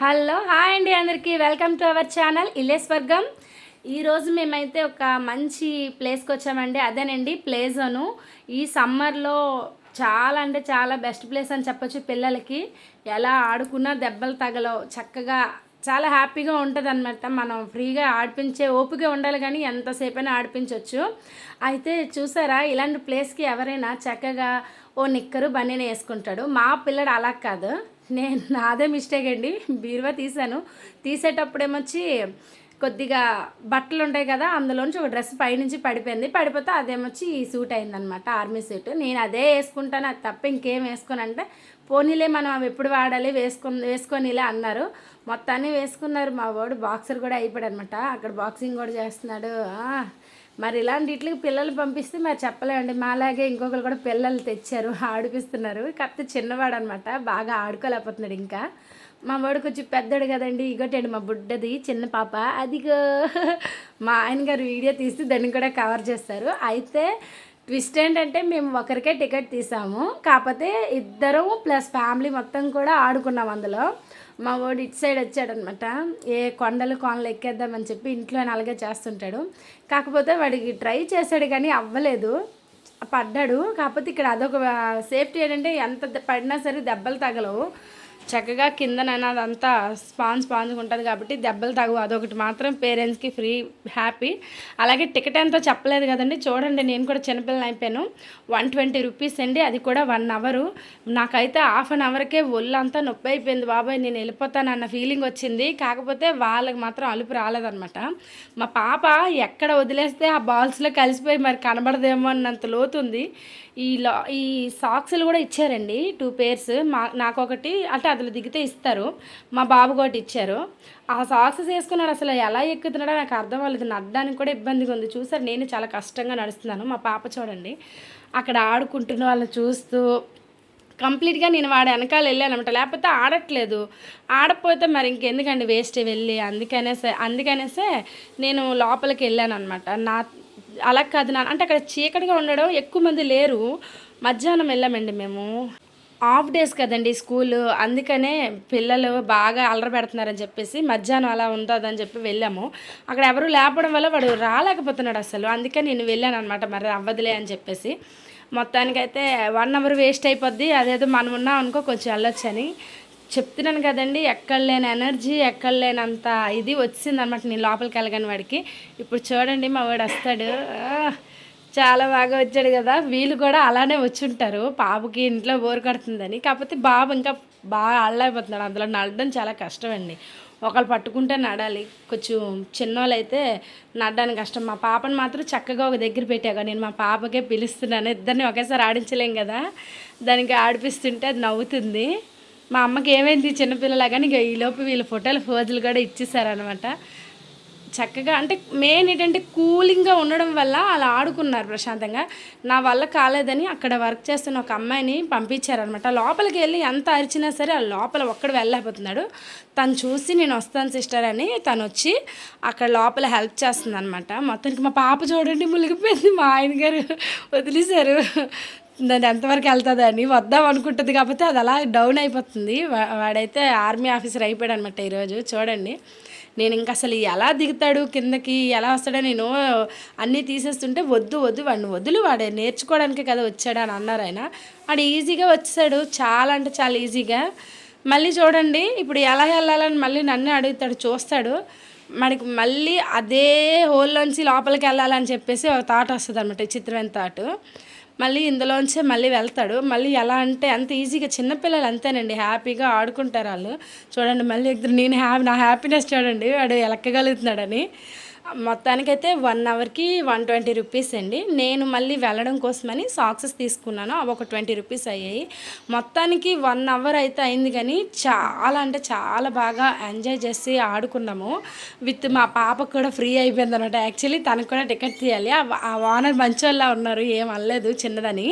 Hello hi అండి అందరికీ welcome to our channel ఇల్లే స్వర్గం. ఈరోజు మేమైతే ఒక మంచి ప్లేస్కి వచ్చామండి. అదేనండి ప్లే జోను. ఈ సమ్మర్లో చాలా అంటే చాలా బెస్ట్ ప్లేస్ అని చెప్పొచ్చు. పిల్లలకి ఎలా ఆడుకున్నా దెబ్బలు తగలవు, చక్కగా చాలా హ్యాపీగా ఉంటుంది అనమాట. మనం ఫ్రీగా ఆడిపించే ఓపిక ఉండాలి, కానీ ఎంతసేపైనా ఆడిపించవచ్చు. అయితే చూసారా, ఇలాంటి ప్లేస్కి ఎవరైనా చక్కగా ఓ నిక్కరు బనీని వేసుకుంటాడు. మా పిల్లడు అలా కాదు, నాదే మిస్టేక్ అండి. బీరువా తీసేటప్పుడేమొచ్చి కొద్దిగా బట్టలు ఉంటాయి కదా, అందులోంచి ఒక డ్రెస్ పైనుంచి పడిపోతే అదేమొచ్చి ఈ సూట్ అయిందనమాట, ఆర్మీ సూట్. నేను అదే వేసుకుంటాను, అది తప్ప ఇంకేం వేసుకోనంటే పోనీలే మనం అవి ఎప్పుడు వాడాలి, వేసుకొనిలే అన్నారు. మొత్తాన్ని వేసుకున్నారు. మా వాడు బాక్సర్ కూడా అయిపోయాడు అనమాట, అక్కడ బాక్సింగ్ కూడా చేస్తున్నాడు. మరి ఇలాంటి ఇట్లకి పిల్లలు పంపిస్తే మరి చెప్పలేమండి. మాలాగే ఇంకొకరు కూడా పిల్లలు తెచ్చారు, ఆడిపిస్తున్నారు. కాకపోతే చిన్నవాడు అనమాట, బాగా ఆడుకోలేకపోతున్నాడు. ఇంకా మా వాడు కొంచెం పెద్దడు కదండి. ఇగోటండి మా బుడ్డది చిన్న పాప, అదిగో. మా ఆయన గారు వీడియో తీసి దాన్ని కూడా కవర్ చేస్తారు. అయితే ట్విస్ట్ ఏంటంటే మేము ఒకరికే టికెట్ తీసాము, కాకపోతే ఇద్దరం ప్లస్ ఫ్యామిలీ మొత్తం కూడా ఆడుకున్నాం అందులో. మా వాడు ఇటు సైడ్ వచ్చాడనమాట, ఏ కోనలు ఎక్కేద్దామని చెప్పి ఇంట్లో అలాగే చేస్తుంటాడు. కాకపోతే వాడికి ట్రై చేశాడు కానీ అవ్వలేదు, పడ్డాడు. కాకపోతే ఇక్కడ అదొక సేఫ్టీ ఏంటంటే ఎంత పడినా సరే దెబ్బలు తగలవు. చక్కగా కిందనైనా అదంతా స్పాంజ్గా ఉంటుంది కాబట్టి దెబ్బలు తగవు. అదొకటి మాత్రం పేరెంట్స్కి ఫ్రీ హ్యాపీ. అలాగే టికెట్ ఎంతో చెప్పలేదు కదండి. చూడండి, నేను కూడా చిన్నపిల్లని అయిపోయాను. 120 రూపీస్ అండి, అది కూడా 1 అవరు. నాకైతే హాఫ్ అన్ అవర్కే ఒళ్ళంతా నొప్పి అయిపోయింది. బాబాయ్ నేను వెళ్ళిపోతాను అన్న ఫీలింగ్ వచ్చింది. కాకపోతే వాళ్ళకి మాత్రం అలుపు రాలేదనమాట. మా పాప ఎక్కడ వదిలేస్తే ఆ బాల్స్లో కలిసిపోయి మరి కనబడదేమో అన్నంత లోతుంది. ఈ సాక్స్లు కూడా ఇచ్చారండి, 2 పేర్స్. నాకొకటి అంటే అందులో దిగితే ఇస్తారు, మా బాబు ఒకటి ఇచ్చారు. ఆ సాక్సెస్ వేసుకున్నాడు, అసలు ఎలా ఎక్కుతున్నాడో నాకు అర్థం అవ్వలేదు. నడడానికి కూడా ఇబ్బందిగా ఉంది. చూసారు, నేను చాలా కష్టంగా నడుస్తున్నాను. మా పాప చూడండి అక్కడ ఆడుకుంటున్న వాళ్ళని చూస్తూ కంప్లీట్గా నేను వాడి వెనకాల వెళ్ళానమాట, లేకపోతే ఆడట్లేదు. ఆడకపోతే మరి ఇంకెందుకండి వేస్ట్ వెళ్ళి, అందుకనేసే నేను లోపలికి వెళ్ళాను అనమాట. అలా కాదు అంటే అక్కడ చీకటిగా ఉండడం, ఎక్కువ మంది లేరు. మధ్యాహ్నం వెళ్ళామండి మేము, హాఫ్ డేస్ కదండి స్కూల్, అందుకనే పిల్లలు బాగా అల్లరి పెడుతున్నారని చెప్పేసి మధ్యాహ్నం అలా ఉంటుందని చెప్పి వెళ్ళాము. అక్కడ ఎవరు లేపడం వల్ల వాడు రాలేకపోతున్నాడు అసలు, అందుకని నేను వెళ్ళాను అనమాట. మరి అవ్వదులే అని చెప్పేసి మొత్తానికైతే 1 అవర్ వేస్ట్ అయిపోద్ది. అదేదో మనం ఉన్నాం అనుకో కొంచెం వెళ్ళొచ్చని చెప్తున్నాను కదండి. ఎక్కడ లేని ఎనర్జీ, ఎక్కడ లేనంత ఇది వచ్చిందనమాట నేను లోపలికి వెళ్ళగానే వాడికి. ఇప్పుడు చూడండి మా వాడు వస్తాడు, చాలా బాగా వచ్చాడు కదా. వీళ్ళు కూడా అలానే వచ్చి ఉంటారు, పాపకి ఇంట్లో బోర్ కడుతుందని. కాకపోతే బాబు ఇంకా బాగా ఆడలేకపోతున్నాడు, అందులో నడడం చాలా కష్టం అండి. ఒకళ్ళు పట్టుకుంటే నడాలి, కొంచెం చిన్నోళ్ళు అయితే నడడానికి కష్టం. మా పాపను మాత్రం చక్కగా ఒక దగ్గర పెట్టాక నేను మా పాపకే పిలుస్తున్నాను. ఇద్దరిని ఒకేసారి ఆడించలేం కదా, దానికి ఆడిపిస్తుంటే అది నవ్వుతుంది. మా అమ్మకి ఏమైంది చిన్నపిల్లలాగాని ఇక ఈలోపు వీళ్ళ ఫోజులు కూడా ఇచ్చేసారనమాట. చక్కగా అంటే మెయిన్ ఏంటంటే కూలింగ్గా ఉండడం వల్ల అలా ఆడుకున్నారు ప్రశాంతంగా. నా వల్ల కాలేదని అక్కడ వర్క్ చేస్తున్న ఒక అమ్మాయిని పంపించారనమాట. లోపలికి వెళ్ళి ఎంత అరిచినా సరే ఆ లోపల ఒక్కడు వెళ్ళలేకపోతున్నాడు. తను చూసి నేను వస్తాను సిస్టర్ అని తను వచ్చి అక్కడ లోపల హెల్ప్ చేస్తుంది అనమాట. మొత్తానికి మా పాప చూడండి మునిగిపోయింది, మా ఆయన గారు వదిలేశారు. దాన్ని ఎంతవరకు వెళ్తుందని వద్దాం అనుకుంటుంది, కాకపోతే అది అలా డౌన్ అయిపోతుంది. వాడైతే ఆర్మీ ఆఫీసర్ అయిపోయాడు అనమాట ఈరోజు. చూడండి, నేను ఇంకా అసలు ఎలా దిగుతాడు కిందకి, ఎలా వస్తాడో నేను అన్నీ తీసేస్తుంటే వాడిని వదులు, వాడే నేర్చుకోవడానికే కదా వచ్చాడు అని అన్నారు ఆయన. వాడు ఈజీగా వచ్చాడు, చాలా అంటే చాలా ఈజీగా. మళ్ళీ చూడండి ఇప్పుడు ఎలా వెళ్ళాలని మళ్ళీ నన్ను అడుగుతాడు, చూస్తాడు. మనకి మళ్ళీ అదే హోల్లోంచి లోపలికి వెళ్ళాలని చెప్పేసి ఒక థాట్ వస్తుంది అనమాట, చిత్రమైన థాట్. మళ్ళీ ఇందులోంచే మళ్ళీ వెళ్తాడు. మళ్ళీ ఎలా అంటే అంత ఈజీగా, చిన్నపిల్లలు అంతేనండి, హ్యాపీగా ఆడుకుంటారు వాళ్ళు. చూడండి మళ్ళీ నా హ్యాపీనెస్ చూడండి, వాడు ఎలక్కగలుగుతున్నాడని. మొత్తానికైతే 1 అవర్కి 120 రూపీస్ అండి. నేను మళ్ళీ వెళ్ళడం కోసమని సాక్సెస్ తీసుకున్నాను, అవి ఒక 20 రూపీస్ అయ్యాయి. మొత్తానికి 1 అవర్ అయితే అయింది, కానీ చాలా అంటే చాలా బాగా ఎంజాయ్ చేసి ఆడుకున్నాము. విత్ మా పాపకు కూడా ఫ్రీ అయిపోయింది అనమాట. యాక్చువల్లీ తనకు కూడా టికెట్ తీయాలి, ఆ ఓనర్ మంచోళ్ళ ఉన్నారు, ఏం అనలేదు, చిన్నదని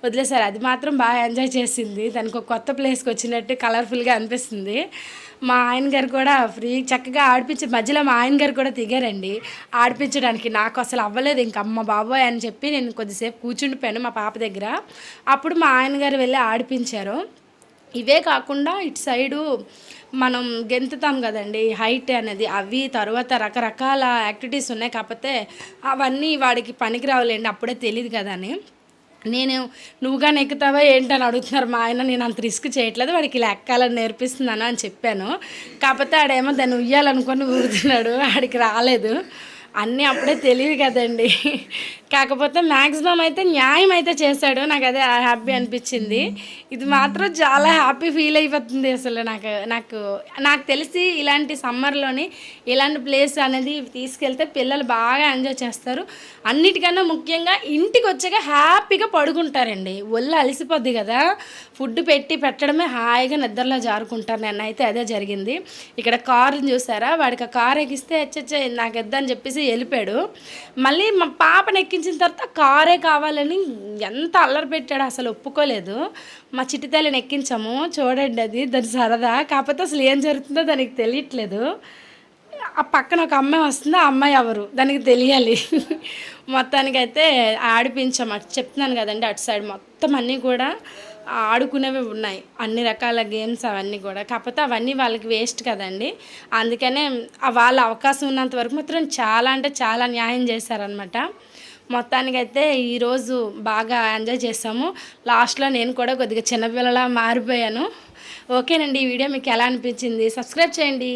వదిలేసారు. అది మాత్రం బాగా ఎంజాయ్ చేసింది, దానికి ఒక కొత్త ప్లేస్కి వచ్చినట్టు కలర్ఫుల్గా అనిపిస్తుంది. మా ఆయన గారు కూడా ఫ్రీ చక్కగా ఆడిపించి మధ్యలో మా ఆయన గారు కూడా దిగారండి ఆడిపించడానికి. నాకు అసలు అవ్వలేదు, ఇంక అమ్మ బాబోయ్ అని చెప్పి నేను కొద్దిసేపు కూర్చుండిపోయాను మా పాప దగ్గర. అప్పుడు మా ఆయన గారు వెళ్ళి ఆడిపించారు. ఇవే కాకుండా ఇటు సైడు మనం గెంతుతాం కదండి హైట్ అనేది, అవి తర్వాత రకరకాల యాక్టివిటీస్ ఉన్నాయి. కాకపోతే అవన్నీ వాడికి పనికి రావులేండి, అప్పుడే తెలియదు కదా అని. నేను నువ్వుగా నెక్కుతావా ఏంటని అడుగుతున్నారు మా ఆయన. నేను అంత రిస్క్ చేయట్లేదు, వాడికి ఇలా ఎక్కాలని నేర్పిస్తున్నాను అని చెప్పాను. కాకపోతే ఆడేమో దాన్ని ఉయ్యాలనుకొని ఊరుతున్నాడు, ఆడికి రాలేదు. అన్నీ అప్పుడే తెలియదు కదండి. కాకపోతే మ్యాక్సిమం అయితే న్యాయం అయితే చేశాడు, నాకు అదే హ్యాపీ అనిపించింది. ఇది మాత్రం చాలా హ్యాపీ ఫీల్ అయిపోతుంది అసలు. నాకు నాకు తెలిసి ఇలాంటి సమ్మర్లోని ఇలాంటి ప్లేస్ అనేది తీసుకెళ్తే పిల్లలు బాగా ఎంజాయ్ చేస్తారు. అన్నిటికన్నా ముఖ్యంగా ఇంటికి వచ్చాక హ్యాపీగా పడుకుంటారండి. ఒళ్ళు అలసిపోద్ది కదా, ఫుడ్ పెట్టడమే హాయిగా నిద్రలో జారుకుంటారు. నేనైతే అదే జరిగింది. ఇక్కడ కారుని చూసారా, వాడికి ఆ కారు ఎక్కిస్తే నాకు ఎద్దని చెప్పేసి వెళ్ళిపోయాడు. మళ్ళీ మా పాపను ఎక్కించిన తర్వాత కారే కావాలని ఎంత అల్లరి పెట్టాడు, అసలు ఒప్పుకోలేదు. మా చిట్టితల్లిని ఎక్కించాము, చూడండి అది దాని సరదా. కాకపోతే అసలు ఏం జరుగుతుందో దానికి తెలియట్లేదు. ఆ పక్కన ఒక అమ్మాయి వస్తుంది, ఆ అమ్మాయి ఎవరు దానికి తెలియాలి. మొత్తానికైతే ఆడిపించాము. అటు చెప్తున్నాను కదండి, అటు సైడ్ మొత్తం అన్నీ కూడా ఆడుకునేవి ఉన్నాయి, అన్ని రకాల గేమ్స్ అవన్నీ కూడా. కాకపోతే అవన్నీ వాళ్ళకి వేస్ట్ కదండి, అందుకనే వాళ్ళ అవకాశం ఉన్నంత వరకు మాత్రం చాలా అంటే చాలా న్యాయం చేశారనమాట. మొత్తానికైతే ఈరోజు బాగా ఎంజాయ్ చేసాము. లాస్ట్లో నేను కూడా కొద్దిగా చిన్నపిల్లలా మారిపోయాను. ఓకేనండి, ఈ వీడియో మీకు ఎలా అనిపించింది? సబ్స్క్రైబ్ చేయండి.